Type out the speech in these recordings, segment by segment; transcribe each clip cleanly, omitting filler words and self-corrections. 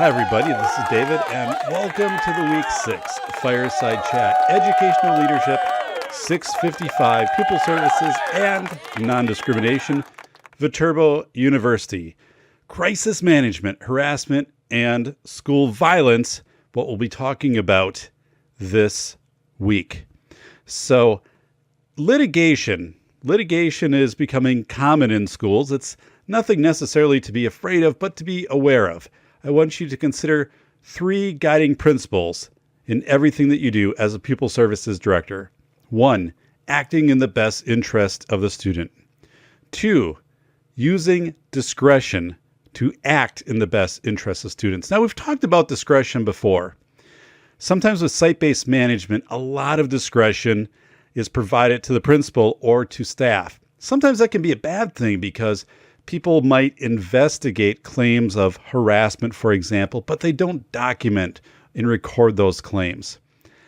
Hi, everybody. This is David, and welcome to the Week 6 Fireside Chat, Educational Leadership, 655, Pupil Services and Nondiscrimination, Viterbo University, Crisis Management, Harassment, and School Violence, what we'll be talking about this week. So, litigation is becoming common in schools. It's nothing necessarily to be afraid of, but to be aware of. I want you to consider 3 guiding principles in everything that you do as a Pupil Services Director. 1, acting in the best interest of the student. 2, using discretion to act in the best interest of students. Now, we've talked about discretion before. Sometimes with site-based management, a lot of discretion is provided to the principal or to staff. Sometimes that can be a bad thing because people might investigate claims of harassment, for example, but they don't document and record those claims.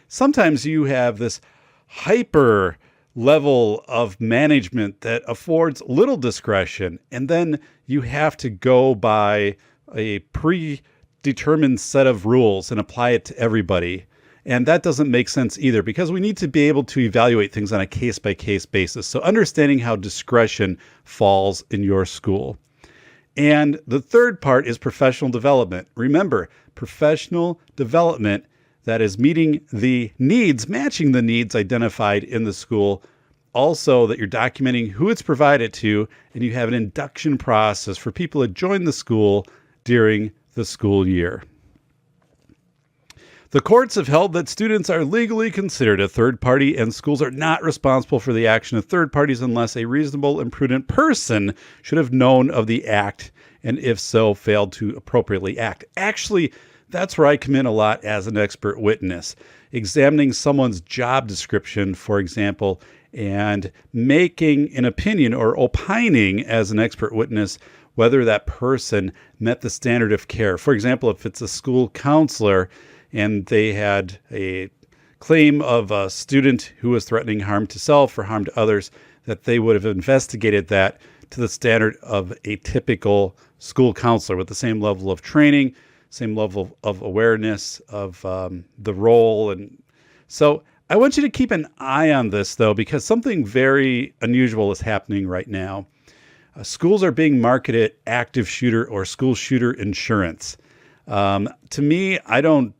Sometimes you have this hyper level of management that affords little discretion, and then you have to go by a predetermined set of rules and apply it to everybody. And that doesn't make sense either, because we need to be able to evaluate things on a case-by-case basis. So understanding how discretion falls in your school. And the third part is professional development. Remember, professional development that is meeting the needs, matching the needs identified in the school. Also, that you're documenting who it's provided to, and you have an induction process for people that join the school during the school year. The courts have held that students are legally considered a third party, and schools are not responsible for the action of third parties unless a reasonable and prudent person should have known of the act, and if so, failed to appropriately act. Actually, that's where I come in a lot as an expert witness, examining someone's job description, for example, and making an opinion or opining as an expert witness whether that person met the standard of care. For example, if it's a school counselor and they had a claim of a student who was threatening harm to self or harm to others, that they would have investigated that to the standard of a typical school counselor with the same level of training, same level of awareness of the role. And so I want you to keep an eye on this, though, because something very unusual is happening right now. Schools are being marketed active shooter or school shooter insurance. To me, I don't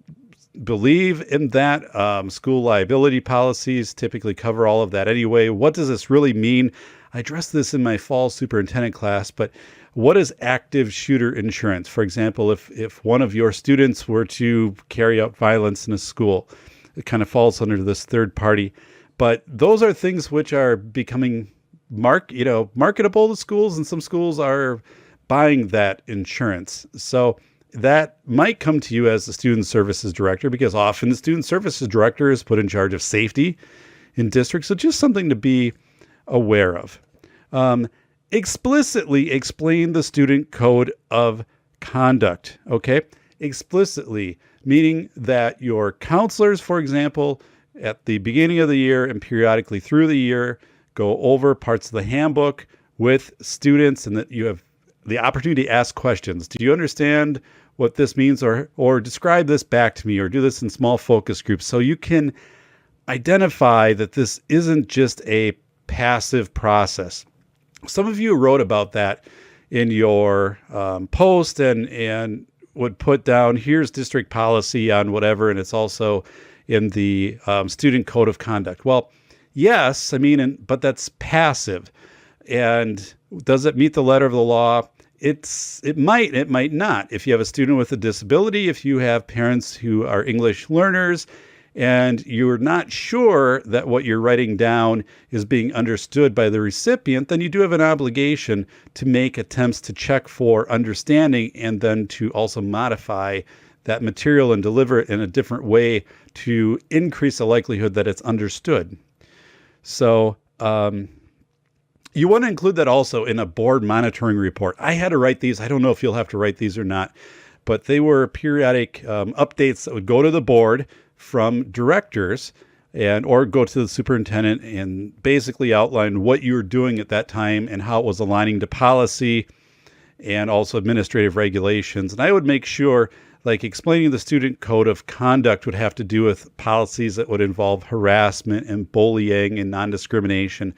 believe in that. School liability policies typically cover all of that anyway. What does this really mean? I addressed this in my fall superintendent class, but what is active shooter insurance? For example, if one of your students were to carry out violence in a school, it kind of falls under this third party. But those are things which are becoming marketable to schools, and some schools are buying that insurance. So that might come to you as the student services director, because often the student services director is put in charge of safety in districts. So just something to be aware of. Explicitly explain the student code of conduct. Okay. Explicitly, meaning that your counselors, for example, at the beginning of the year and periodically through the year, go over parts of the handbook with students, and that you have the opportunity to ask questions. Do you understand what this means, or describe this back to me, or do this in small focus groups, so you can identify that this isn't just a passive process. Some of you wrote about that in your post and would put down, here's district policy on whatever, and it's also in the student code of conduct. Well, yes, but that's passive. And does it meet the letter of the law? It might not. If you have a student with a disability, if you have parents who are English learners, and you're not sure that what you're writing down is being understood by the recipient, then you do have an obligation to make attempts to check for understanding, and then to also modify that material and deliver it in a different way to increase the likelihood that it's understood. So, you want to include that also in a board monitoring report. I had to write these. I don't know if you'll have to write these or not, but they were periodic updates that would go to the board from directors or go to the superintendent and basically outline what you were doing at that time and how it was aligning to policy and also administrative regulations. And I would make sure like explaining the student code of conduct would have to do with policies that would involve harassment and bullying and non-discrimination,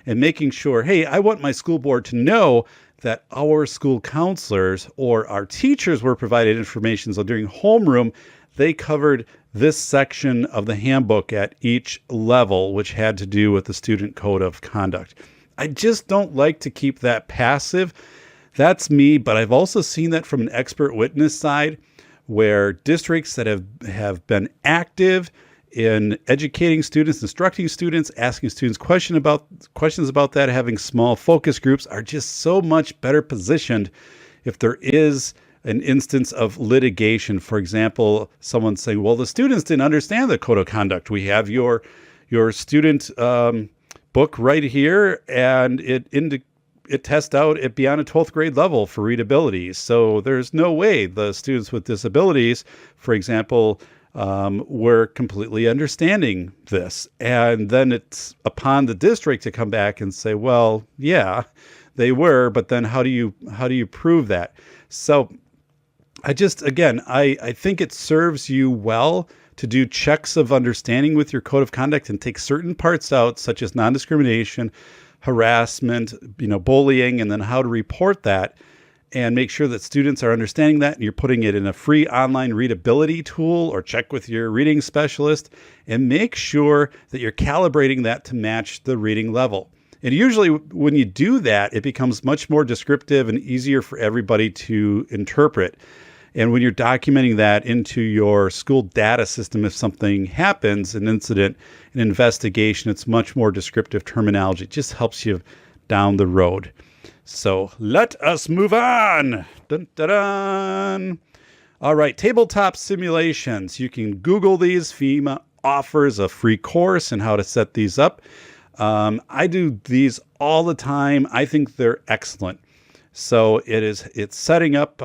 and making sure, hey, I want my school board to know that our school counselors or our teachers were provided information. So during homeroom, they covered this section of the handbook at each level, which had to do with the student code of conduct. I just don't like to keep that passive. That's me, but I've also seen that from an expert witness side, where districts that have been active in educating students, instructing students, asking students questions about that, having small focus groups, are just so much better positioned if there is an instance of litigation. For example, someone saying, well, the students didn't understand the code of conduct. We have your student book right here, and it tests out at beyond a 12th grade level for readability. So there's no way the students with disabilities, for example, were completely understanding this. And then it's upon the district to come back and say, well, yeah, they were, but then how do you prove that? So I think it serves you well to do checks of understanding with your code of conduct and take certain parts out, such as non-discrimination, harassment, bullying, and then how to report that, and make sure that students are understanding that, and you're putting it in a free online readability tool, or check with your reading specialist, and make sure that you're calibrating that to match the reading level. And usually when you do that, it becomes much more descriptive and easier for everybody to interpret. And when you're documenting that into your school data system, if something happens, an incident, an investigation, it's much more descriptive terminology. It just helps you down the road. So let us move on. Dun, dun, dun. All right, tabletop simulations. You can Google these. FEMA offers a free course on how to set these up. I do these all the time. I think they're excellent. So it's setting up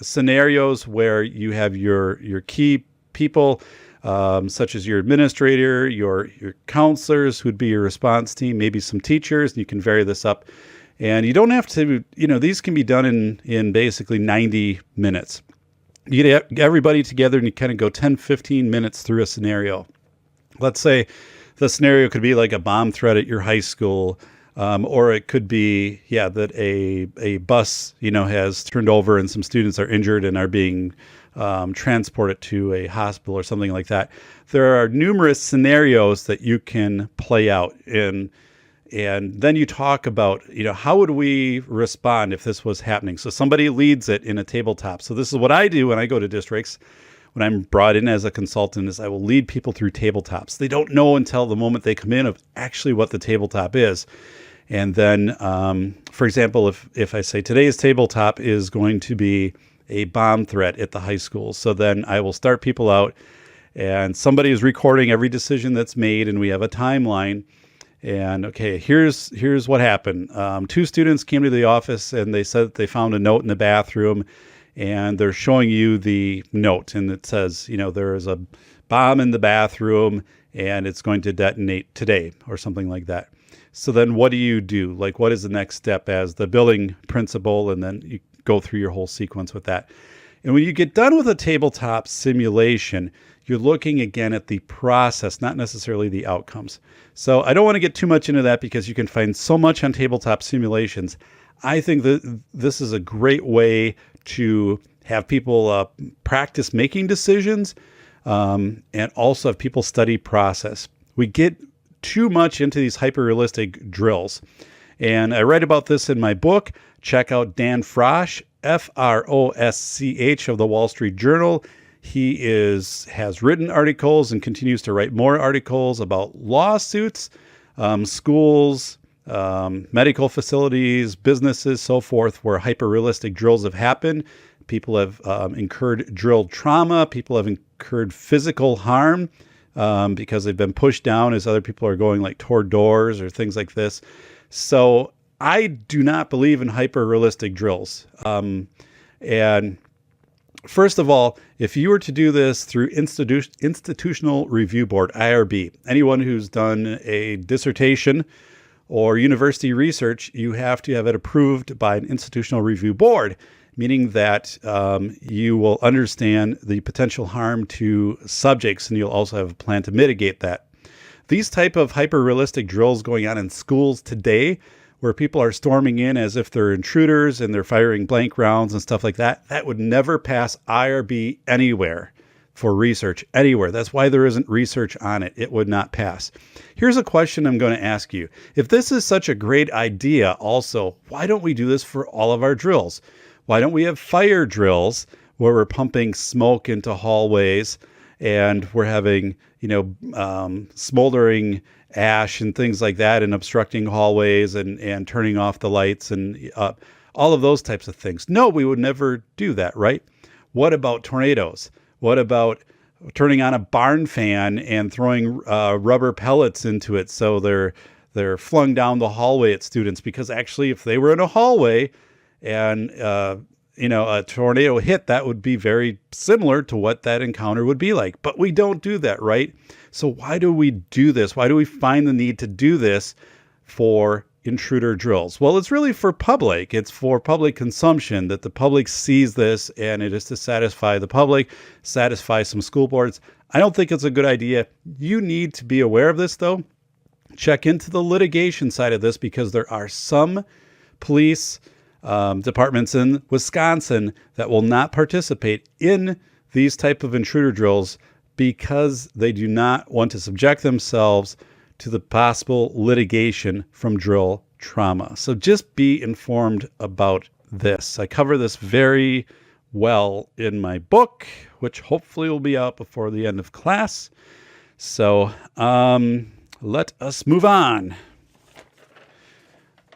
scenarios where you have your key people, such as your administrator, your counselors who'd be your response team, maybe some teachers, and you can vary this up. And you don't have to, these can be done in basically 90 minutes. You get everybody together and you kind of go 10, 15 minutes through a scenario. Let's say the scenario could be like a bomb threat at your high school, or it could be, that a bus, has turned over and some students are injured and are being transported to a hospital or something like that. There are numerous scenarios that you can play out in. And then you talk about, how would we respond if this was happening? So somebody leads it in a tabletop. So this is what I do when I go to districts, when I'm brought in as a consultant, is I will lead people through tabletops. They don't know until the moment they come in of actually what the tabletop is. And then, for example, if I say today's tabletop is going to be a bomb threat at the high school, so then I will start people out, and somebody is recording every decision that's made, and we have a timeline. And okay, here's what happened. 2 students came to the office and they said that they found a note in the bathroom, and they're showing you the note, and it says, there is a bomb in the bathroom and it's going to detonate today or something like that. So then what do you do? Like, what is the next step as the building principal? And then you go through your whole sequence with that. And when you get done with a tabletop simulation, you're looking again at the process, not necessarily the outcomes. So I don't want to get too much into that because you can find so much on tabletop simulations. I think that this is a great way to have people practice making decisions, and also have people study process. We get too much into these hyper-realistic drills. And I write about this in my book. Check out Dan Frosch, Frosch of the Wall Street Journal. He has written articles and continues to write more articles about lawsuits, schools, medical facilities, businesses, so forth, where hyper-realistic drills have happened. People have incurred drill trauma. People have incurred physical harm because they've been pushed down as other people are going like toward doors or things like this. So I do not believe in hyper-realistic drills. And first of all, if you were to do this through Institutional Review Board, IRB, anyone who's done a dissertation or university research, you have to have it approved by an Institutional Review Board, meaning that you will understand the potential harm to subjects, and you'll also have a plan to mitigate that. These type of hyper-realistic drills going on in schools today, where people are storming in as if they're intruders and they're firing blank rounds and stuff like that, that would never pass IRB anywhere for research, anywhere. That's why there isn't research on it. It would not pass. Here's a question I'm going to ask you. If this is such a great idea also, why don't we do this for all of our drills? Why don't we have fire drills where we're pumping smoke into hallways and we're having, smoldering ash and things like that and obstructing hallways and turning off the lights and all of those types of things? No, we would never do that, right? What about tornadoes? What about turning on a barn fan and throwing rubber pellets into it so they're flung down the hallway at students? Because actually, if they were in a hallway and a tornado hit, that would be very similar to what that encounter would be like. But we don't do that, right? So why do we do this? Why do we find the need to do this for intruder drills? Well, it's really for public. It's for public consumption, that the public sees this, and it is to satisfy the public, satisfy some school boards. I don't think it's a good idea. You need to be aware of this, though. Check into the litigation side of this, because there are some police departments in Wisconsin that will not participate in these type of intruder drills because they do not want to subject themselves to the possible litigation from drill trauma. So just be informed about this. I cover this very well in my book, which hopefully will be out before the end of class. So let us move on.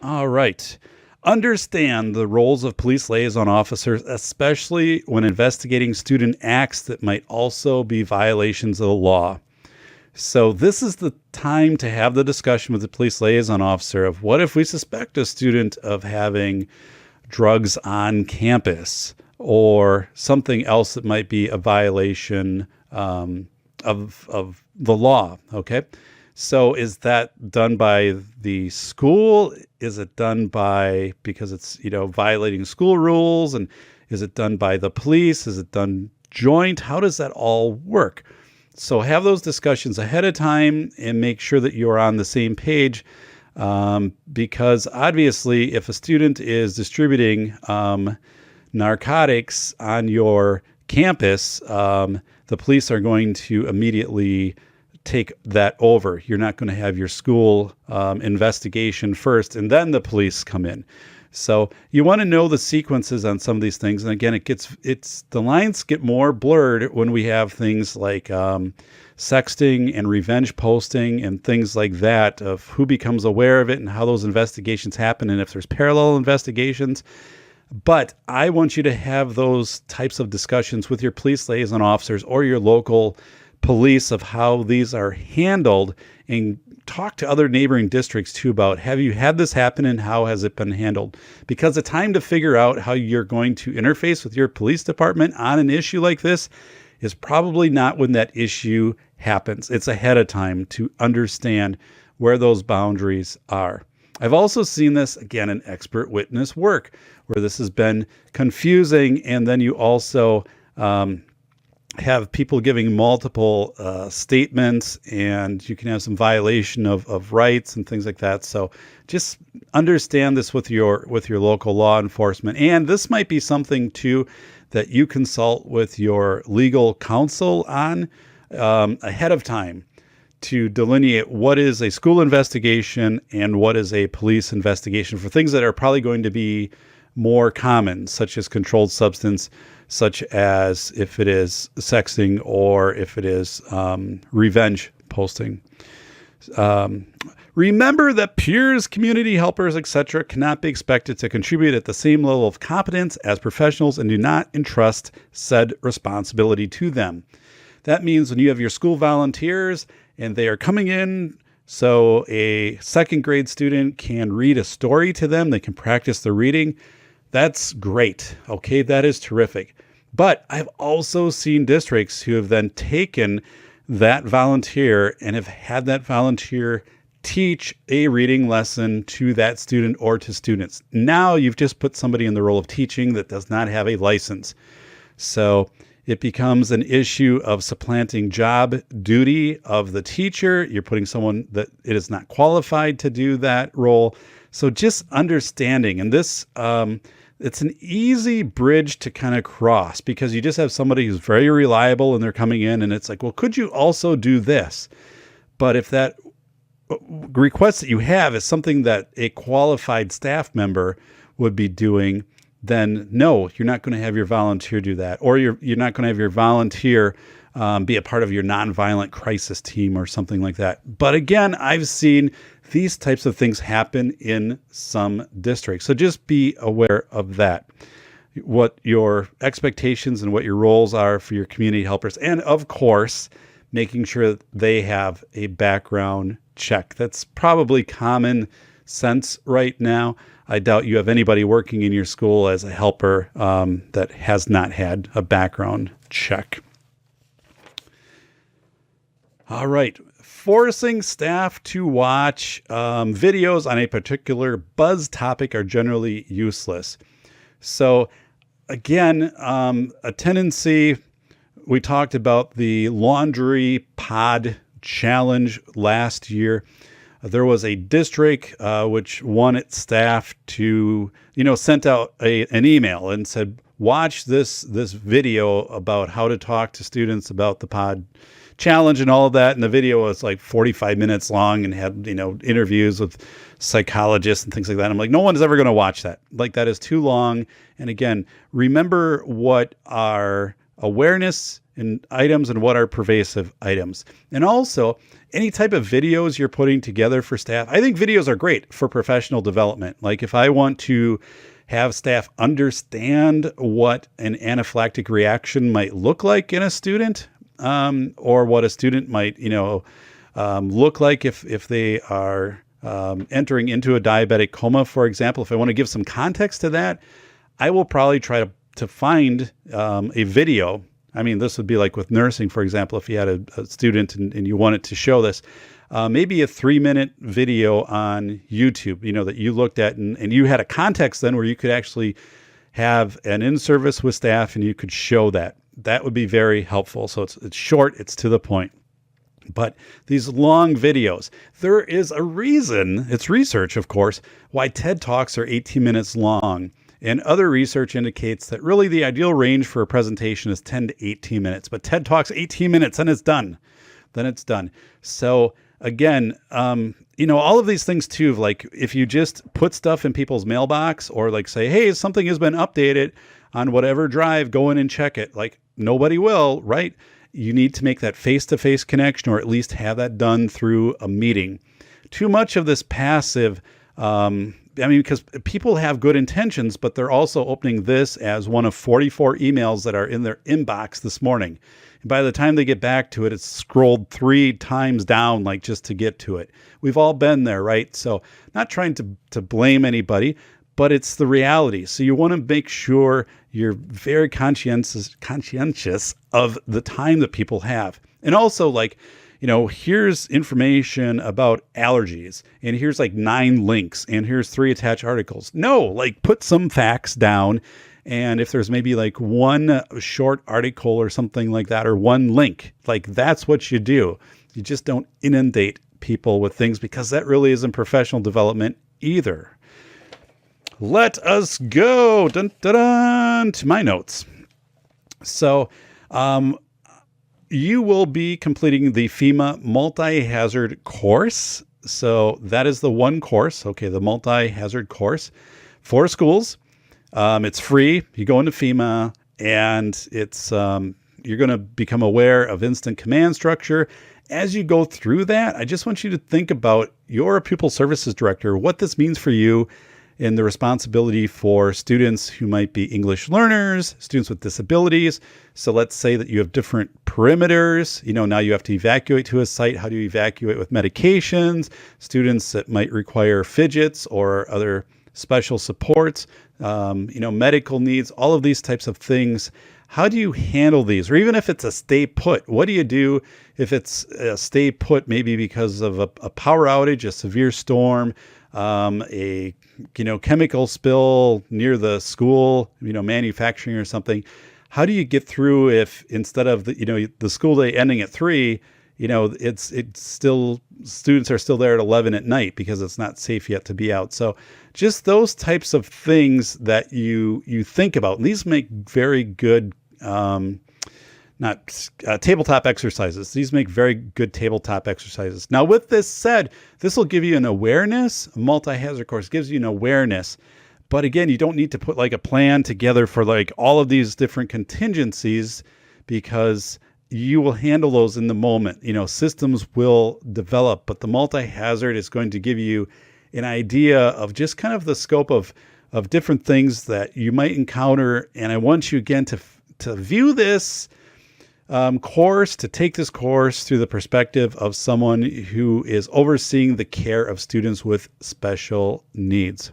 All right. Understand the roles of police liaison officers, especially when investigating student acts that might also be violations of the law. So this is the time to have the discussion with the police liaison officer of what if we suspect a student of having drugs on campus or something else that might be a violation of the law, okay? So is that done by the school? Is it done by, because it's, violating school rules? And is it done by the police? Is it done joint? How does that all work? So have those discussions ahead of time and make sure that you're on the same page. Because obviously if a student is distributing narcotics on your campus, the police are going to immediately take that over. You're not going to have your school investigation first and then the police come in. So you want to know the sequences on some of these things. And again, the lines get more blurred when we have things like sexting and revenge posting and things like that, of who becomes aware of it and how those investigations happen and if there's parallel investigations. But I want you to have those types of discussions with your police liaison officers or your local police of how these are handled, and talk to other neighboring districts too about, have you had this happen and how has it been handled? Because the time to figure out how you're going to interface with your police department on an issue like this is probably not when that issue happens. It's ahead of time to understand where those boundaries are. I've also seen this, again, in expert witness work, where this has been confusing, and then you also have people giving multiple statements, and you can have some violation of rights and things like that. So just understand this with your local law enforcement. And this might be something too that you consult with your legal counsel on ahead of time, to delineate what is a school investigation and what is a police investigation for things that are probably going to be more common, such as controlled substance, such as if it is sexting or if it is revenge posting. Remember that peers, community helpers, etc. cannot be expected to contribute at the same level of competence as professionals, and do not entrust said responsibility to them. That means when you have your school volunteers and they are coming in, so a second grade student can read a story to them, they can practice the reading. That's great. Okay, that is terrific. But I've also seen districts who have then taken that volunteer and have had that volunteer teach a reading lesson to that student or to students. Now you've just put somebody in the role of teaching that does not have a license. So it becomes an issue of supplanting job duty of the teacher. You're putting someone that it is not qualified to do that role. So just understanding, and this, it's an easy bridge to kind of cross because you just have somebody who's very reliable and they're coming in and it's like, well, could you also do this? But if that request that you have is something that a qualified staff member would be doing, then no, you're not going to have your volunteer do that. Or you're not going to have your volunteer be a part of your nonviolent crisis team or something like that. But again, I've seen these types of things happen in some districts. So just be aware of that, what your expectations and what your roles are for your community helpers. And of course, making sure that they have a background check. That's probably common sense right now. I doubt you have anybody working in your school as a helper that has not had a background check. All right. Forcing staff to watch videos on a particular buzz topic are generally useless. So again, a tendency, we talked about the laundry pod challenge last year. There was a district which wanted staff to, sent out an email and said, watch this video about how to talk to students about the pod challenge and all of that. And the video was like 45 minutes long and had, interviews with psychologists and things like that. I'm like, no one's ever going to watch that. Like, that is too long. And again, remember what our awareness and items and what are pervasive items. And also, any type of videos you're putting together for staff, I think videos are great for professional development. Like if I want to have staff understand what an anaphylactic reaction might look like in a student, or what a student might, look like if they are entering into a diabetic coma, for example, if I want to give some context to that, I will probably try to find a video. I mean, this would be like with nursing, for example, if you had a student and you wanted to show this, maybe a 3-minute video on YouTube, that you looked at and you had a context then where you could actually have an in-service with staff and you could show that. That would be very helpful. So it's short, it's to the point. But these long videos, there is a reason, it's research, of course, why TED Talks are 18 minutes long. And other research indicates that really the ideal range for a presentation is 10 to 18 minutes. But TED Talks 18 minutes and it's done. Then it's done. So again, all of these things too, like if you just put stuff in people's mailbox or like say, hey, something has been updated on whatever drive, go in and check it. Like nobody will, right? You need to make that face-to-face connection or at least have that done through a meeting. Too much of this passive, because people have good intentions, but they're also opening this as one of 44 emails that are in their inbox this morning. And by the time they get back to it, it's scrolled 3 times down, like just to get to it. We've all been there, right? So not trying to blame anybody, but it's the reality. So you want to make sure you're very conscientious of the time that people have. And also like, here's information about allergies and here's like 9 links and here's 3 attached articles. No, like put some facts down. And if there's maybe like one short article or something like that, or one link, like that's what you do. You just don't inundate people with things because that really isn't professional development either. Let us go to my notes. So, you will be completing the FEMA Multi-hazard course. So that is the one course. Okay, the multi-hazard course for schools. It's free. You go into FEMA and it's you're going to become aware of instant command structure. As you go through that, I just want you to think about your pupil services director, what this means for you in the responsibility for students who might be English learners, students with disabilities. So let's say that you have different perimeters. Now you have to evacuate to a site. How do you evacuate with medications? Students that might require fidgets or other special supports, medical needs, all of these types of things. how do you handle these? Or even if it's a stay put, what do you do if it's a stay put, maybe because of a power outage, a severe storm, a chemical spill near the school, manufacturing or something? How do you get through if instead of the school day ending at 3, it's still, students are still there at 11 at night because it's not safe yet to be out. So just those types of things that you think about. And these make very good, tabletop exercises. These make very good tabletop exercises. Now, with this said, this will give you an awareness. A multi-hazard course gives you an awareness. But again, you don't need to put like a plan together for like all of these different contingencies, because you will handle those in the moment. Systems will develop, but the multi-hazard is going to give you an idea of just kind of the scope of different things that you might encounter. And I want you again to view this course, to take this course through the perspective of someone who is overseeing the care of students with special needs.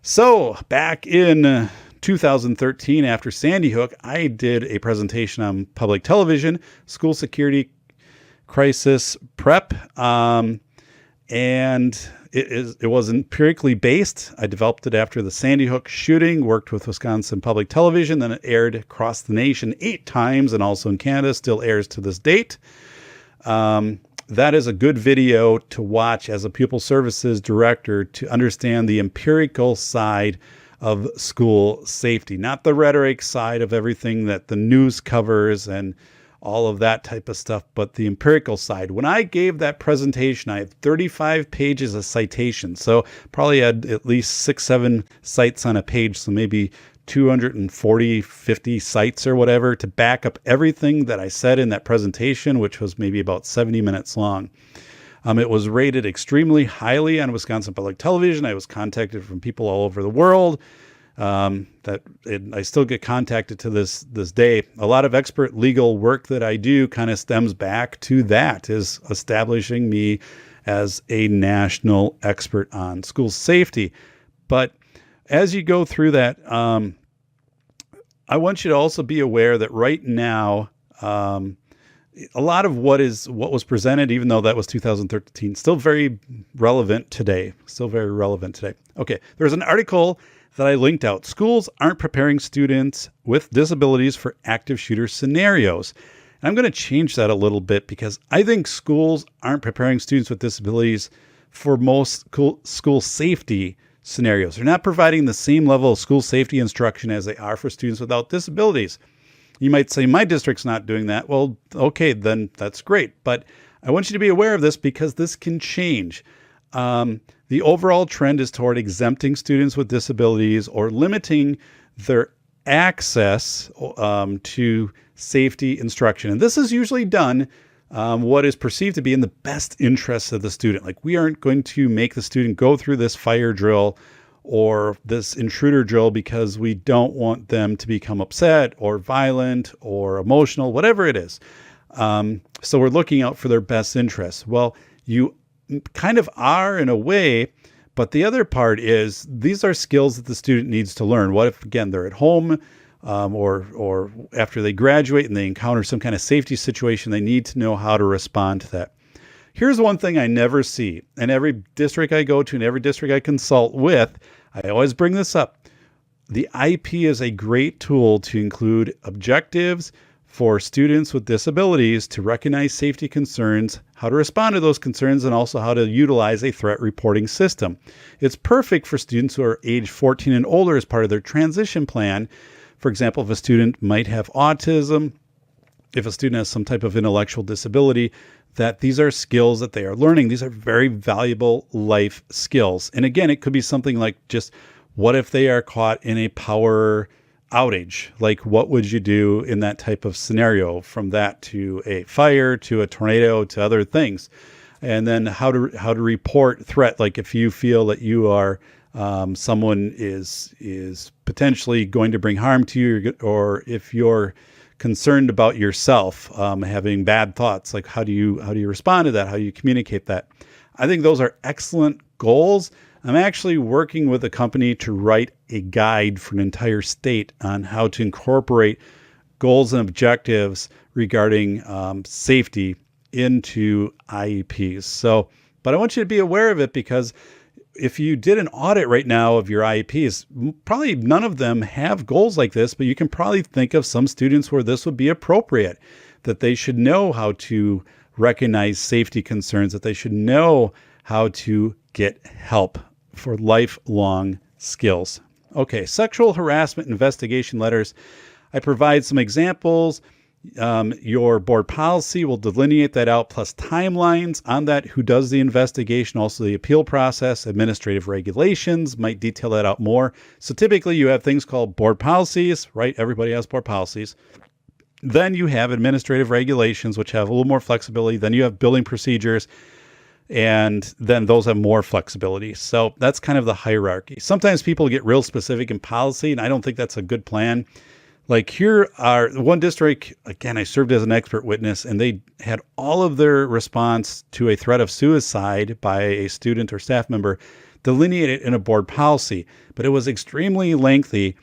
So back in 2013, after Sandy Hook, I did a presentation on public television, school security crisis prep, and it was empirically based. I developed it after the Sandy Hook shooting, worked with Wisconsin Public Television, then it aired across the nation 8 times, and also in Canada, still airs to this date. That is a good video to watch as a Pupil Services director to understand the empirical side of school safety, not the rhetoric side of everything that the news covers and all of that type of stuff, but the empirical side. When I gave that presentation, I had 35 pages of citations. So probably had at least 6-7 sites on a page. So maybe 240, 50 sites or whatever to back up everything that I said in that presentation, which was maybe about 70 minutes long. It was rated extremely highly on Wisconsin Public Television. I was contacted from people all over the world. I still get contacted to this day. A lot of expert legal work that I do kind of stems back to that, is establishing me as a national expert on school safety. But as you go through that, I want you to also be aware that right now, a lot of what was presented, even though that was 2013, still very relevant today. Okay, there's an article that I linked out. Schools aren't preparing students with disabilities for active shooter scenarios. And I'm going to change that a little bit, because I think schools aren't preparing students with disabilities for most school safety scenarios. They're not providing the same level of school safety instruction as they are for students without disabilities. You might say, my district's not doing that. Well, okay, then that's great. But I want you to be aware of this, because this can change. The overall trend is toward exempting students with disabilities or limiting their access to safety instruction. And this is usually done what is perceived to be in the best interest of the student. Like, we aren't going to make the student go through this fire drill or this intruder drill because we don't want them to become upset or violent or emotional, whatever it is. So we're looking out for their best interests. Well, you kind of are in a way, but the other part is these are skills that the student needs to learn. What if, again, they're at home or after they graduate and they encounter some kind of safety situation, they need to know how to respond to that. Here's one thing I never see. In every district I go to and every district I consult with, I always bring this up. The IP is a great tool to include objectives for students with disabilities to recognize safety concerns, how to respond to those concerns, and also how to utilize a threat reporting system. It's perfect for students who are age 14 and older as part of their transition plan. For example, if a student might have autism, if a student has some type of intellectual disability, that these are skills that they are learning. These are very valuable life skills. And again, it could be something like just, what if they are caught in a power outage? Like, what would you do in that type of scenario, from that to a fire, to a tornado, to other things? And then how to report threat. Like, if you feel that you are someone is potentially going to bring harm to you, or if you're concerned about yourself, having bad thoughts, like how do you respond to that? How do you communicate that? I think those are excellent goals. I'm actually working with a company to write a guide for an entire state on how to incorporate goals and objectives regarding safety into IEPs. So, but I want you to be aware of it, because if you did an audit right now of your IEPs, probably none of them have goals like this, but you can probably think of some students where this would be appropriate, that they should know how to recognize safety concerns, that they should know how to get help for lifelong skills. Okay, sexual harassment investigation letters. I provide some examples. Your board policy will delineate that out, plus timelines on that, who does the investigation, also the appeal process, administrative regulations might detail that out more. So typically you have things called board policies, right? Everybody has board policies. Then you have administrative regulations, which have a little more flexibility. Then you have building procedures, and then those have more flexibility. So that's kind of the hierarchy. Sometimes people get real specific in policy, and I don't think that's a good plan. Like here are one district, again, I served as an expert witness, and they had all of their response to a threat of suicide by a student or staff member delineated in a board policy, but it was extremely lengthy,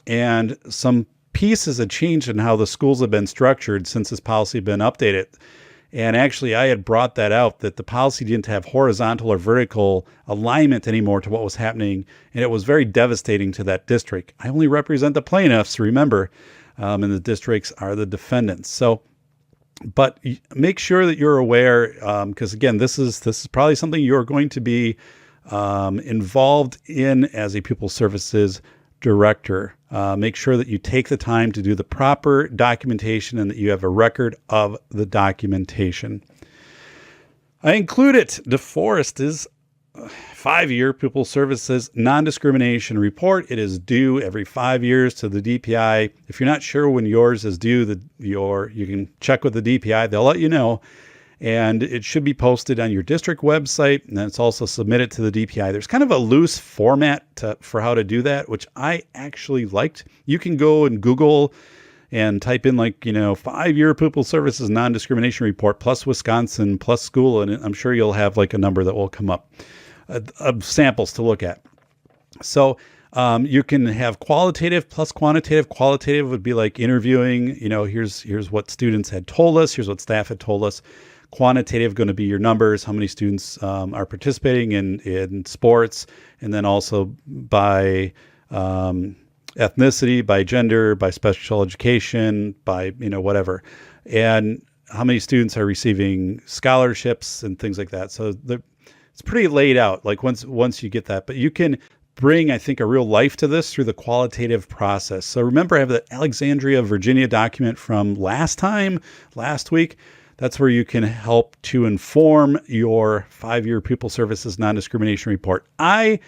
and some pieces had changed in how the schools have been structured since this policy had been updated. And actually, I had brought that out, that the policy didn't have horizontal or vertical alignment anymore to what was happening. And it was very devastating to that district. I only represent the plaintiffs, remember, and the districts are the defendants. So, but make sure that you're aware, because again, this is probably something you're going to be involved in as a pupil services director. Make sure that you take the time to do the proper documentation and that you have a record of the documentation. I included DeForest's 5-year Pupil Services Nondiscrimination Report. It is due every 5 years to the DPI. If you're not sure when yours is due, you can check with the DPI. They'll let you know. And it should be posted on your district website, and then it's also submitted to the DPI. There's kind of a loose format for how to do that, which I actually liked. You can go and Google and type in 5-year Pupil Services Non-Discrimination Report plus Wisconsin plus school, and I'm sure you'll have a number that will come up of samples to look at. So you can have qualitative plus quantitative. Qualitative would be like interviewing, here's what students had told us, here's what staff had told us. Quantitative going to be your numbers, how many students are participating in sports, and then also by ethnicity, by gender, by special education, by whatever, and how many students are receiving scholarships and things like that. So it's pretty laid out. Like once you get that, but you can bring, I think, a real life to this through the qualitative process. So remember, I have the Alexandria, Virginia document from last week. That's where you can help to inform your 5-year Pupil Services Non-Discrimination Report. I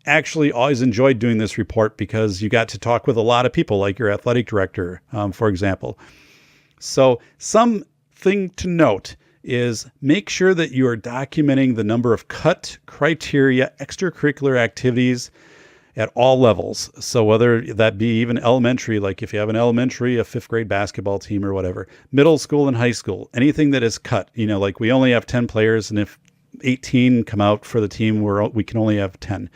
actually always enjoyed doing this report because you got to talk with a lot of people, like your athletic director, for example. So something to note is make sure that you are documenting the number of cut criteria, extracurricular activities at all levels. So whether that be even elementary, like if you have an elementary, a 5th grade basketball team or whatever, middle school and high school, anything that is cut, like we only have 10 players, and if 18 come out for the team, we can only have 10.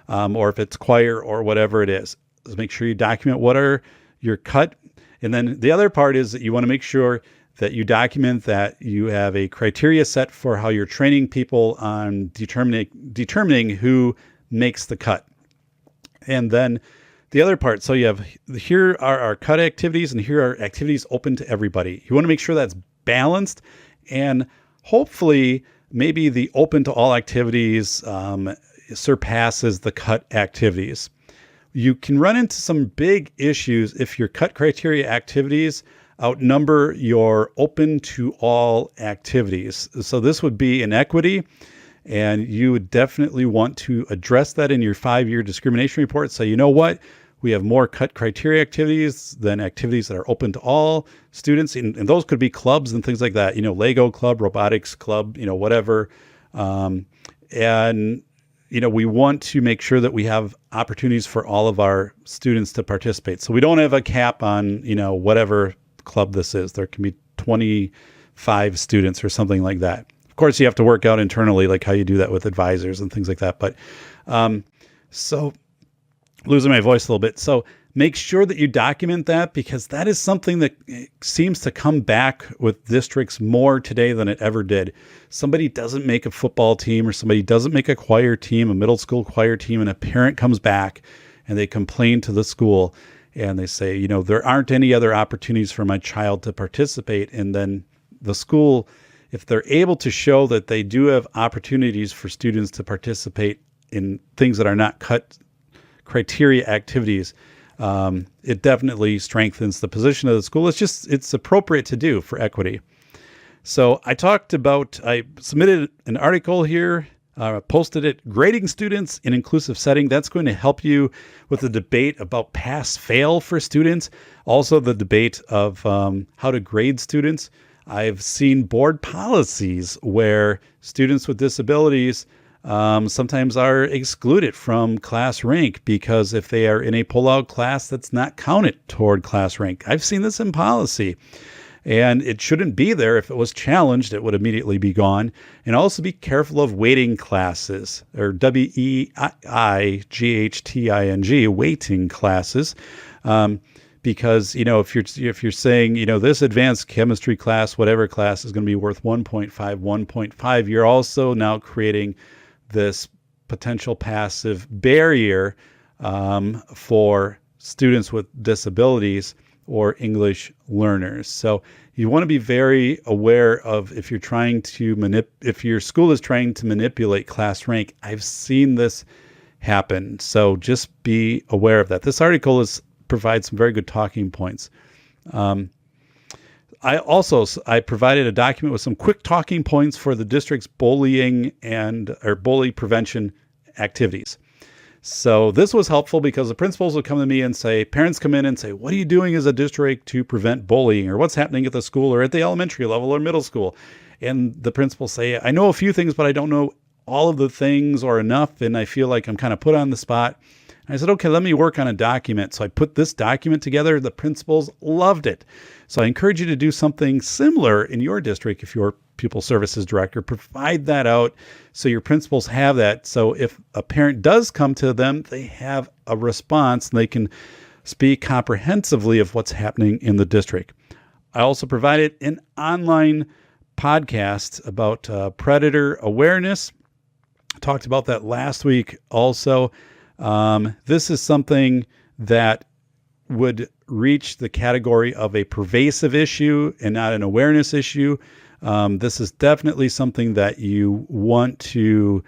Or if it's choir or whatever it is, just make sure you document what are your cut. And then the other part is that you want to make sure that you document that you have a criteria set for how you're training people on determining who makes the cut. And then the other part, so you have, here are our cut activities and here are activities open to everybody. You want to make sure that's balanced, and hopefully maybe the open to all activities surpasses the cut activities. You can run into some big issues if your cut criteria activities outnumber your open to all activities. So this would be inequity. And you would definitely want to address that in your 5-year discrimination report. So you know what? We have more cut criteria activities than activities that are open to all students. And those could be clubs and things like that, Lego club, robotics club, whatever. And we want to make sure that we have opportunities for all of our students to participate. So we don't have a cap on, whatever club this is. There can be 25 students or something like that. Of course, you have to work out internally, like how you do that with advisors and things like that. But so losing my voice a little bit. So Make sure that you document that, because that is something that seems to come back with districts more today than it ever did. Somebody doesn't make a football team, or somebody doesn't make a choir team, a middle school choir team, and a parent comes back and they complain to the school and they say, there aren't any other opportunities for my child to participate. And then the school, if they're able to show that they do have opportunities for students to participate in things that are not cut criteria activities, it definitely strengthens the position of the school. It's appropriate to do for equity. So I submitted an article here, posted it, grading students in inclusive setting. That's going to help you with the debate about pass fail for students. Also the debate of how to grade students. I've seen board policies where students with disabilities sometimes are excluded from class rank because if they are in a pull-out class, that's not counted toward class rank. I've seen this in policy, and it shouldn't be there. If it was challenged, it would immediately be gone. And also be careful of waiting classes, or WEIGHTING, waiting classes. Because, if you're saying, this advanced chemistry class, whatever class, is going to be worth 1.5, you're also now creating this potential passive barrier for students with disabilities or English learners. So you want to be very aware of if you're trying to if your school is trying to manipulate class rank. I've seen this happen. So just be aware of that. This article provides some very good talking points. I provided a document with some quick talking points for the district's bully prevention activities. So this was helpful because the principals would come to me and parents come in and say, what are you doing as a district to prevent bullying, or what's happening at the school or at the elementary level or middle school? And the principals say, I know a few things, but I don't know all of the things or enough. And I feel like I'm kind of put on the spot. And I said, okay, let me work on a document. So I put this document together. The principals loved it. So I encourage you to do something similar in your district. If you're Pupil Services Director, provide that out so your principals have that. So if a parent does come to them, they have a response and they can speak comprehensively of what's happening in the district. I also provided an online podcast about predator awareness. I talked about that last week also. This is something that would reach the category of a pervasive issue and not an awareness issue. This is definitely something that you want to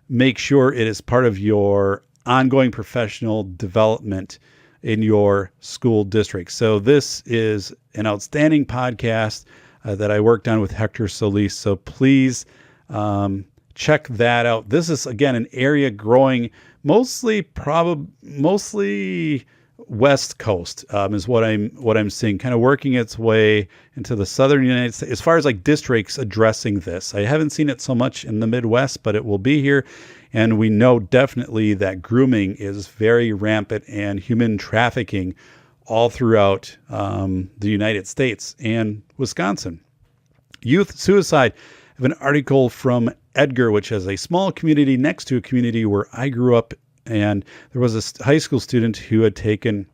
make sure it is part of your ongoing professional development in your school district. So this is an outstanding podcast that I worked on with Hector Solis. So please check that out. This is, again, an area growing mostly West Coast is what I'm seeing, kind of working its way into the southern United States as far as like districts addressing this. I haven't seen it so much in the Midwest, but it will be here. And we know definitely that grooming is very rampant and human trafficking all throughout the United States and Wisconsin. Youth suicide. I have an article from Edgar, which is a small community next to a community where I grew up. And there was a high school student who had taken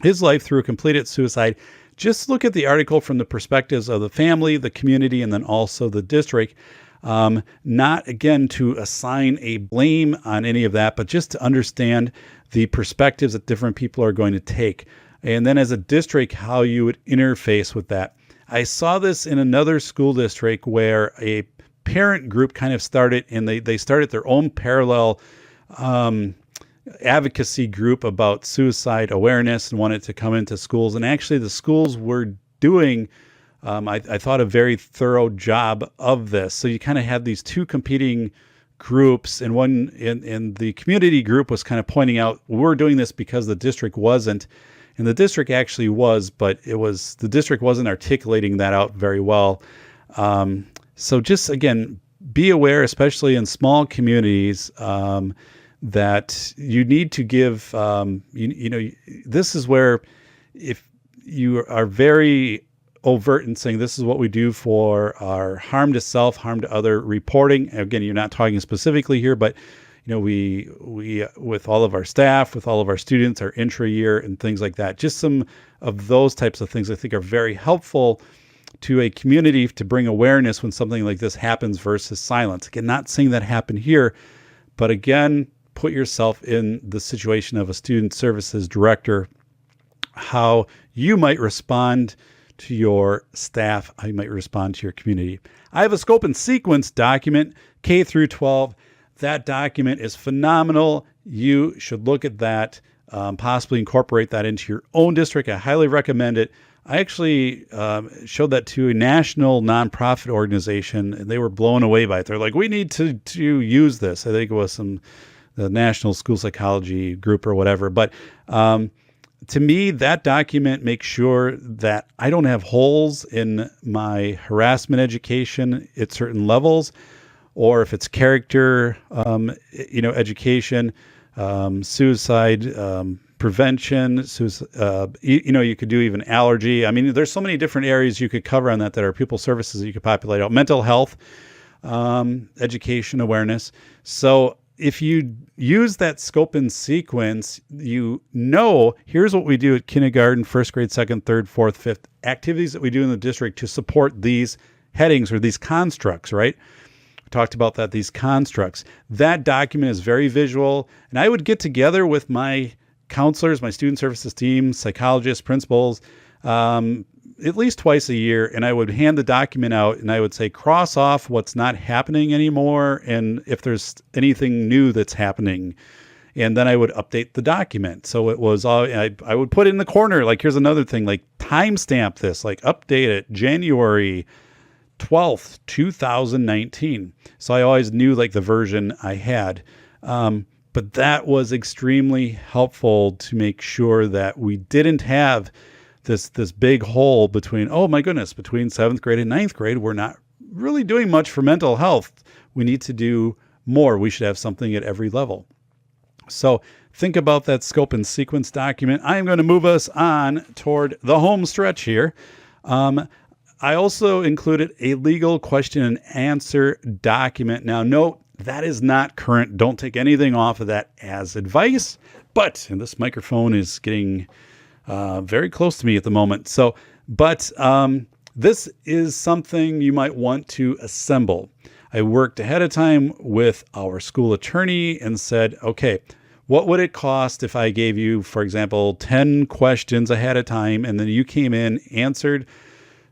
his life through a completed suicide. Just look at the article from the perspectives of the family, the community, and then also the district. Not, again, to assign a blame on any of that, but just to understand the perspectives that different people are going to take. And then as a district, how you would interface with that. I saw this in another school district where a parent group kind of started, and they started their own parallel advocacy group about suicide awareness and wanted to come into schools. And actually the schools were doing, I thought, a very thorough job of this. So you kind of had these two competing groups, and one in the community group was kind of pointing out, we're doing this because the district wasn't. And the district actually was, but the district wasn't articulating that out very well. So just, again, be aware, especially in small communities, that you need to give, this is where if you are very overt in saying this is what we do for our harm to self, harm to other reporting. Again, you're not talking specifically here, but we with all of our staff, with all of our students, our intra year and things like that. Just some of those types of things I think are very helpful to a community to bring awareness when something like this happens versus silence. Again, not saying that happened here, but again, put yourself in the situation of a student services director, how you might respond to your staff, how you might respond to your community. I have a scope and sequence document, K through 12. That document is phenomenal. You should look at that, possibly incorporate that into your own district. I highly recommend it. I actually showed that to a national nonprofit organization, and they were blown away by it. They're like, we need to use this. I think it was the National School Psychology Group or whatever. But to me, that document makes sure that I don't have holes in my harassment education at certain levels, or if it's character, education, suicide prevention, you could do even allergy. I mean, there's so many different areas you could cover on that are pupil services that you could populate out. Mental health, education, awareness. So if you use that scope and sequence, here's what we do at kindergarten, first grade, second, third, fourth, fifth, activities that we do in the district to support these headings or these constructs, right? We talked about that, these constructs. That document is very visual, and I would get together with my counselors, my student services team, psychologists, principals, at least twice a year, and I would hand the document out and I would say, cross off what's not happening anymore and if there's anything new that's happening. And then I would update the document. So it was all, I would put it in the corner, like, here's another thing, like timestamp this, like update it January 12th, 2019. So I always knew like the version I had. But that was extremely helpful to make sure that we didn't have this big hole between, oh my goodness, between 7th grade and 9th grade, we're not really doing much for mental health. We need to do more. We should have something at every level. So think about that scope and sequence document. I am going to move us on toward the home stretch here. I also included a legal question and answer document. Now, note, that is not current. Don't take anything off of that as advice. And this microphone is getting very close to me at the moment. This is something you might want to assemble. I worked ahead of time with our school attorney and said, okay, what would it cost if I gave you, for example, 10 questions ahead of time, and then you came in, answered,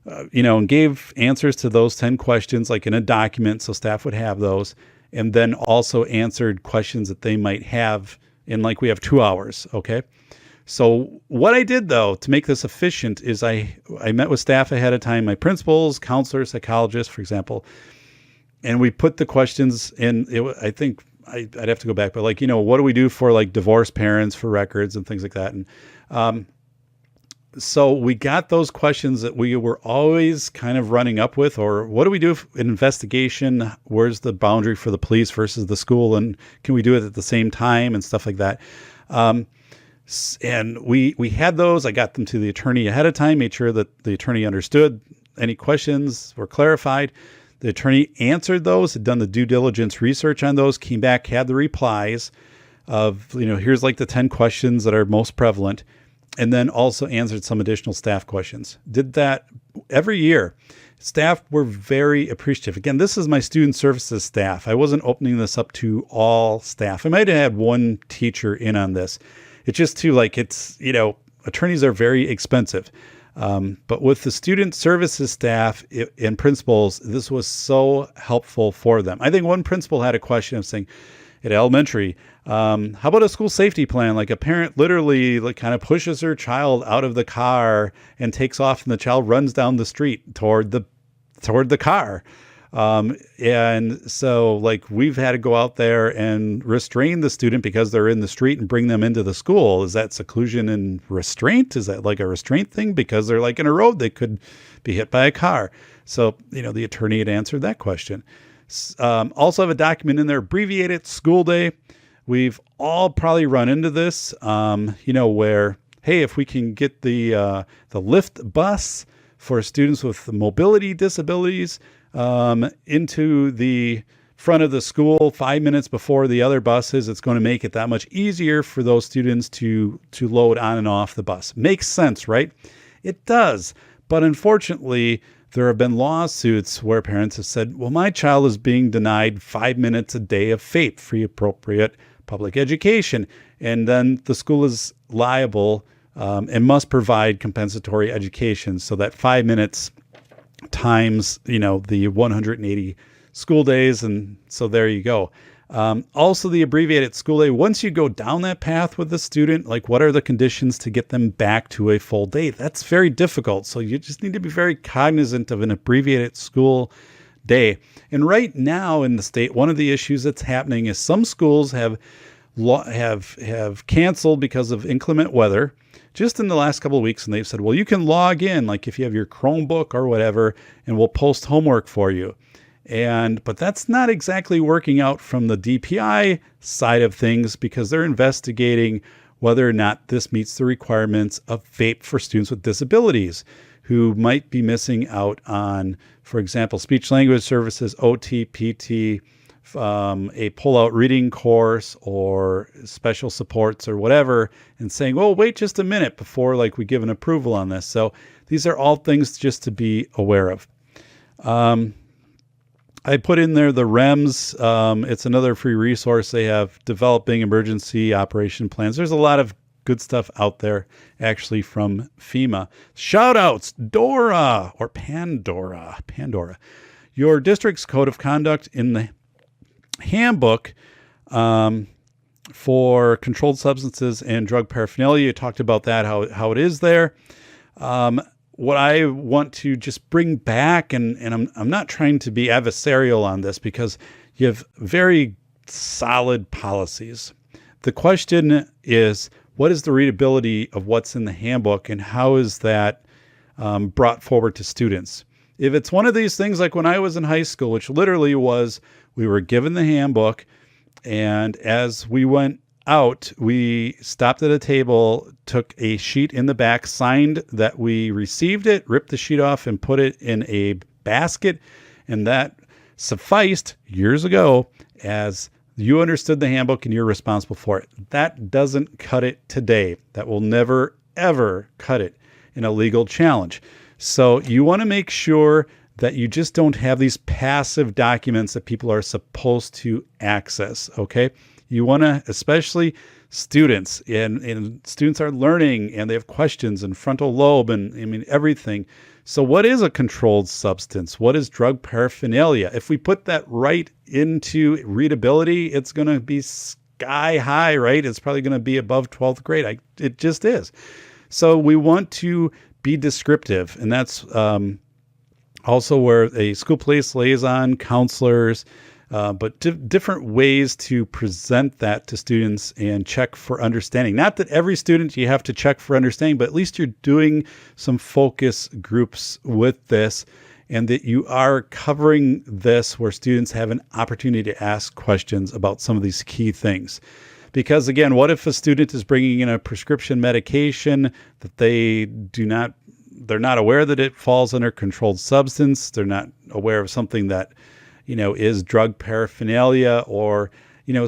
and gave answers to those 10 questions, like in a document, so staff would have those, and then also answered questions that they might have in, like, we have 2 hours, okay? So what I did, though, to make this efficient is I met with staff ahead of time, my principals, counselors, psychologists, for example, and we put the questions in. I think I'd have to go back, but what do we do for like divorced parents for records and things like that? And so we got those questions that we were always kind of running up with, or what do we do if an investigation? Where's the boundary for the police versus the school? And can we do it at the same time and stuff like that? And we had those. I got them to the attorney ahead of time, made sure that the attorney understood any questions were clarified. The attorney answered those, had done the due diligence research on those, came back, had the replies of, here's like the 10 questions that are most prevalent, and then also answered some additional staff questions. Did that every year. Staff were very appreciative. Again, this is my student services staff. I wasn't opening this up to all staff. I might have had one teacher in on this. It's just too, attorneys are very expensive. But with the student services staff and principals, this was so helpful for them. I think one principal had a question of saying, at elementary, how about a school safety plan? Like a parent literally kind of pushes her child out of the car and takes off, and the child runs down the street toward the car. And so we've had to go out there and restrain the student because they're in the street and bring them into the school. Is that seclusion and restraint? Is that like a restraint thing? Because they're in a road, they could be hit by a car. So, the attorney had answered that question. Also have a document in there, abbreviated school day. We've all probably run into this, where, hey, if we can get the lift bus for students with mobility disabilities, into the front of the school 5 minutes before the other buses, it's going to make it that much easier for those students to load on and off the bus. Makes sense, right? It does. But unfortunately, there have been lawsuits where parents have said, well, my child is being denied 5 minutes a day of FAPE, free appropriate public education. And then the school is liable and must provide compensatory education. So that 5 minutes times, the 180 school days. And so there you go. Also, the abbreviated school day, once you go down that path with the student, like what are the conditions to get them back to a full day? That's very difficult. So you just need to be very cognizant of an abbreviated school day. And right now in the state, one of the issues that's happening is some schools have canceled because of inclement weather just in the last couple of weeks. And they've said, well, you can log in, like if you have your Chromebook or whatever, and we'll post homework for you. But that's not exactly working out from the DPI side of things because they're investigating whether or not this meets the requirements of FAPE for students with disabilities who might be missing out on, for example, speech language services, OT, PT, a pull-out reading course or special supports or whatever, and saying, well, wait just a minute before we give an approval on this. So these are all things just to be aware of. I put in there the REMS. It's another free resource. They have developing emergency operation plans. There's a lot of good stuff out there actually from FEMA. Shoutouts, Dora or Pandora. Your district's code of conduct in the handbook for controlled substances and drug paraphernalia. You talked about that, how it is there. What I want to just bring back, and I'm not trying to be adversarial on this because you have very solid policies. The question is, what is the readability of what's in the handbook and how is that brought forward to students? If it's one of these things like when I was in high school, which literally was, we were given the handbook, and as we went out, we stopped at a table, took a sheet in the back, signed that we received it, ripped the sheet off and put it in a basket. And that sufficed years ago as you understood the handbook and you're responsible for it. That doesn't cut it today. That will never, ever cut it in a legal challenge. So you want to make sure that you just don't have these passive documents that people are supposed to access. Okay. You want to, especially students, and students are learning and they have questions and frontal lobe and everything. So what is a controlled substance? What is drug paraphernalia? If we put that right into readability, it's going to be sky high, right? It's probably going to be above 12th grade. It just is. So we want to be descriptive. And that's also where a school police liaison, counselors, but different ways to present that to students and check for understanding. Not that every student you have to check for understanding, but at least you're doing some focus groups with this and that you are covering this where students have an opportunity to ask questions about some of these key things. Because again, what if a student is bringing in a prescription medication that they're not aware that it falls under controlled substance. They're not aware of something that is drug paraphernalia or,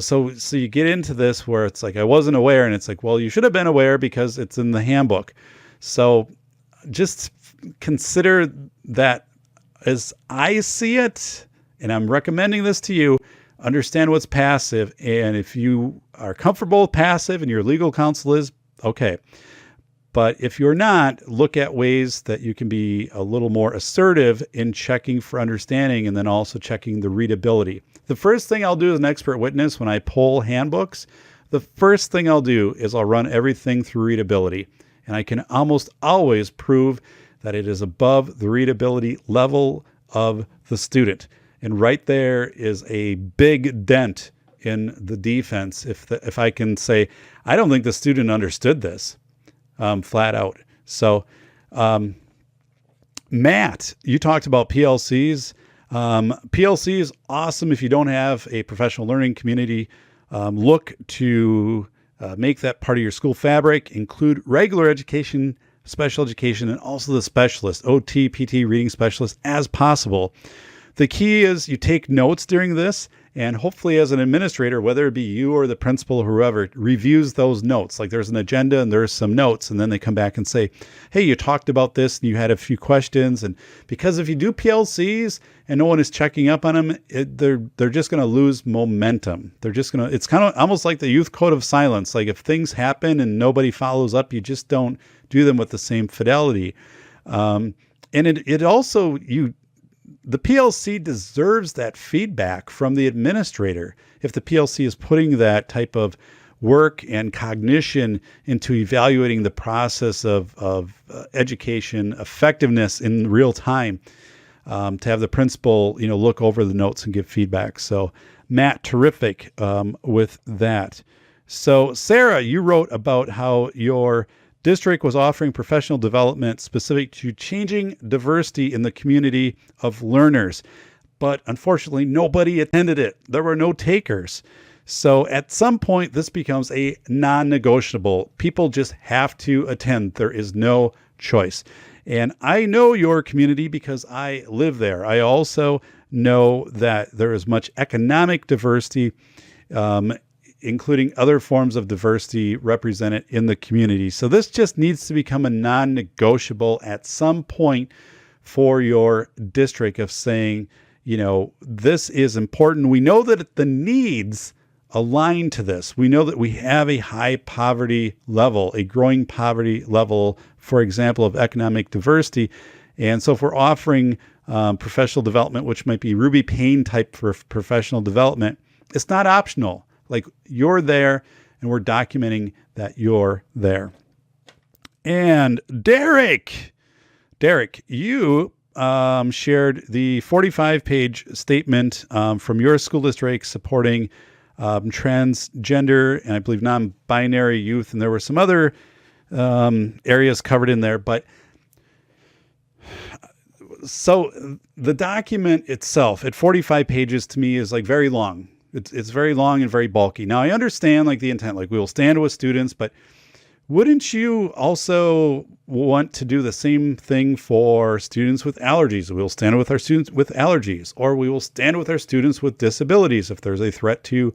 so you get into this where it's like, I wasn't aware. And it's like, well, you should have been aware because it's in the handbook. So just consider that as I see it, and I'm recommending this to you, understand what's passive. And if you are comfortable with passive and your legal counsel is, okay. But if you're not, look at ways that you can be a little more assertive in checking for understanding and then also checking the readability. The first thing I'll do as an expert witness when I pull handbooks, the first thing I'll do is I'll run everything through readability. And I can almost always prove that it is above the readability level of the student. And right there is a big dent in the defense. If I can say, I don't think the student understood this. Flat out. So, Matt, you talked about PLCs. PLC is awesome if you don't have a professional learning community. Look to make that part of your school fabric, include regular education, special education, and also the specialist, OT, PT, reading specialist as possible. The key is you take notes during this And hopefully as an administrator, whether it be you or the principal or whoever, reviews those notes. Like there's an agenda and there's some notes, and then they come back and say, hey, you talked about this and you had a few questions. And because if you do PLCs and no one is checking up on them, they're just going to lose momentum. It's kind of almost like the youth code of silence. Like if things happen and nobody follows up, you just don't do them with the same fidelity. And it also, the PLC deserves that feedback from the administrator. If the PLC is putting that type of work and cognition into evaluating the process of education effectiveness in real time, to have the principal, look over the notes and give feedback. So Matt, terrific with that. So Sarah, you wrote about how your district was offering professional development specific to changing diversity in the community of learners, but unfortunately nobody attended it. There were no takers. So at some point this becomes a non-negotiable. People just have to attend. There is no choice. And I know your community because I live there. I also know that there is much economic diversity, including other forms of diversity represented in the community. So this just needs to become a non-negotiable at some point for your district of saying, this is important. We know that the needs align to this. We know that we have a high poverty level, a growing poverty level, for example, of economic diversity. And so if we're offering professional development, which might be Ruby Payne type for professional development, it's not optional. Like you're there and we're documenting that you're there. And Derek, you shared the 45-page statement from your school district supporting transgender and I believe non-binary youth. And there were some other areas covered in there. But so the document itself at 45 pages to me is like very long. It's very long and very bulky. Now I understand like the intent, like we will stand with students, but wouldn't you also want to do the same thing for students with allergies? We'll stand with our students with allergies, or we will stand with our students with disabilities if there's a threat to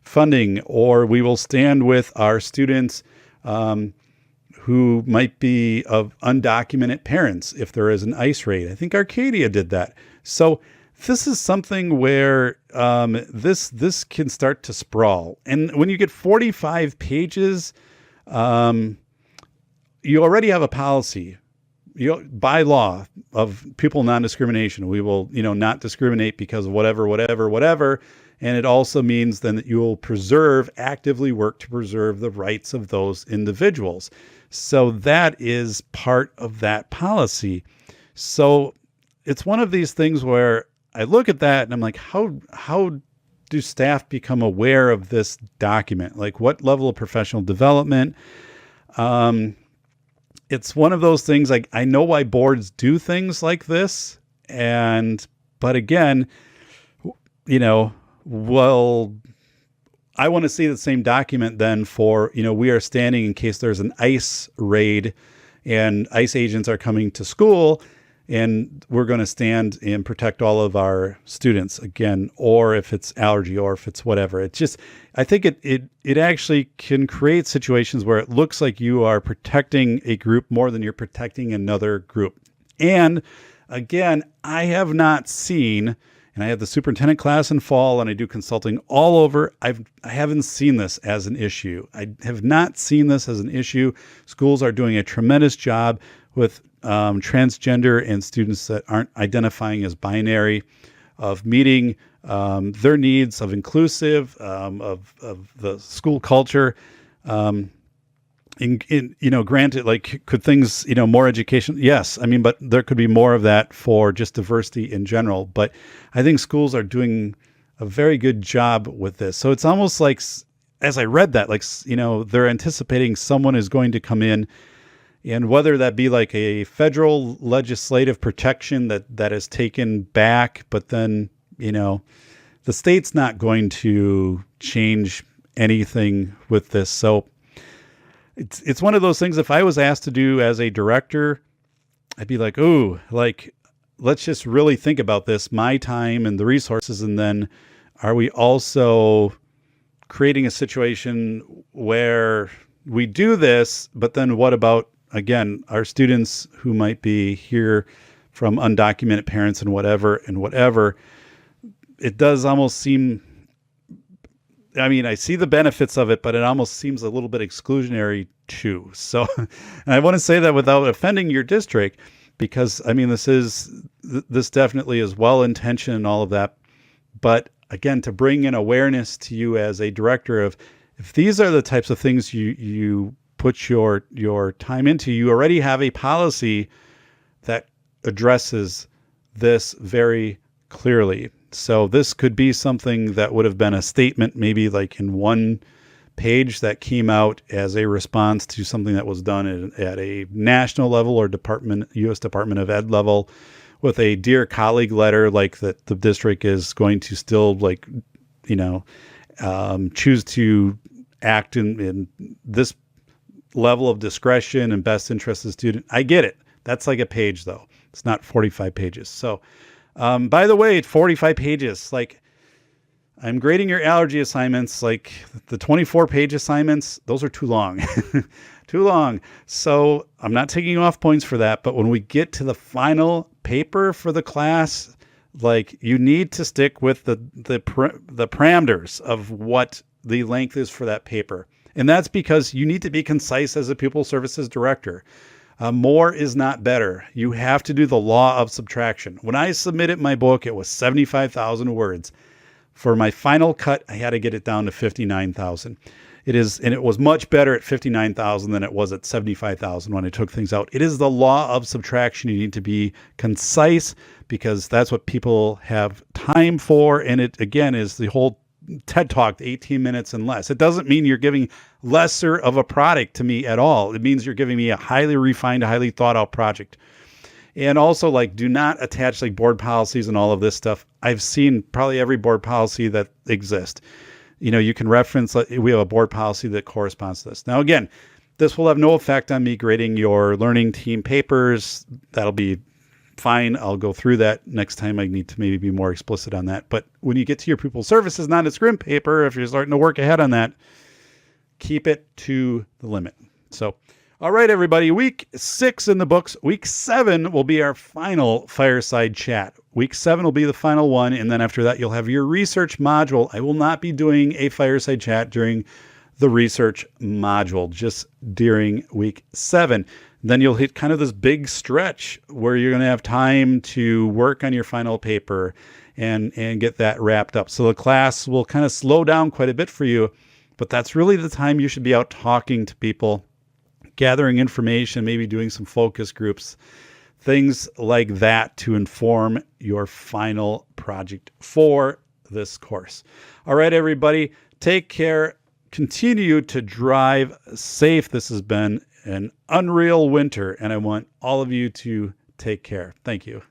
funding, or we will stand with our students who might be of undocumented parents if there is an ICE raid. I think Arcadia did that. So this is something where this can start to sprawl. And when you get 45 pages, you already have a policy by law of pupil non-discrimination. We will, not discriminate because of whatever. And it also means then that you will actively work to preserve the rights of those individuals. So that is part of that policy. So it's one of these things where I look at that and I'm like, how do staff become aware of this document? Like what level of professional development? It's one of those things like I know why boards do things like this. But again, well, I want to see the same document then for, we are standing in case there's an ICE raid and ICE agents are coming to school. And we're going to stand and protect all of our students again, or if it's allergy or if it's whatever. It's just, I think it actually can create situations where it looks like you are protecting a group more than you're protecting another group. And again, I have not seen, and I have the superintendent class in fall and I do consulting all over. I haven't seen this as an issue. I have not seen this as an issue. Schools are doing a tremendous job with transgender and students that aren't identifying as binary, of meeting their needs, of inclusive, of the school culture. Granted, like could things, more education? Yes. I mean, but there could be more of that for just diversity in general. But I think schools are doing a very good job with this. So it's almost like, as I read that, like, they're anticipating someone is going to come in. And whether that be like a federal legislative protection that is taken back, but then, the state's not going to change anything with this. So it's one of those things. If I was asked to do as a director, I'd be like, let's just really think about this, my time and the resources, and then are we also creating a situation where we do this, but then what about, again, our students who might be here from undocumented parents and whatever, it does almost seem, I mean, I see the benefits of it, but it almost seems a little bit exclusionary too. So, and I want to say that without offending your district, because I mean, this definitely is well-intentioned and all of that. But again, to bring in awareness to you as a director of, if these are the types of things you put your time into, you already have a policy that addresses this very clearly. So this could be something that would have been a statement, maybe like in one page that came out as a response to something that was done at a national level or U.S. Department of Ed level, with a dear colleague letter, like that the district is going to still choose to act in this level of discretion and best interest of the student. I get it. That's like a page though. It's not 45 pages. So, by the way, 45 pages, like I'm grading your allergy assignments, like the 24-page assignments, those are too long, too long. So I'm not taking off points for that. But when we get to the final paper for the class, like you need to stick with the parameters of what the length is for that paper. And that's because you need to be concise as a pupil services director. More is not better. You have to do the law of subtraction. When I submitted my book, it was 75,000 words. For my final cut, I had to get it down to 59,000. And it was much better at 59,000 than it was at 75,000 when I took things out. It is the law of subtraction. You need to be concise because that's what people have time for. And it, again, is the whole TED Talk, 18 minutes and less. It doesn't mean you're giving lesser of a product to me at all. It means you're giving me a highly refined, highly thought out project. And also, like, do not attach like board policies and all of this stuff. I've seen probably every board policy that exists. You can reference, we have a board policy that corresponds to this. Now, again, this will have no effect on me grading your learning team papers. That'll be fine. I'll go through that next time. I need to maybe be more explicit on that. But when you get to your Pupil Services Nondiscrimination paper, if you're starting to work ahead on that, keep it to the limit. So, all right, everybody, week 6 in the books. Week 7 will be our final Fireside chat. Week 7 will be the final one. And then after that, you'll have your research module. I will not be doing a Fireside chat during the research module, just during week 7. Then you'll hit kind of this big stretch where you're going to have time to work on your final paper and get that wrapped up. So the class will kind of slow down quite a bit for you, but that's really the time you should be out talking to people, gathering information, maybe doing some focus groups, things like that to inform your final project for this course. All right, everybody, take care. Continue to drive safe. This has been an unreal winter, and I want all of you to take care. Thank you.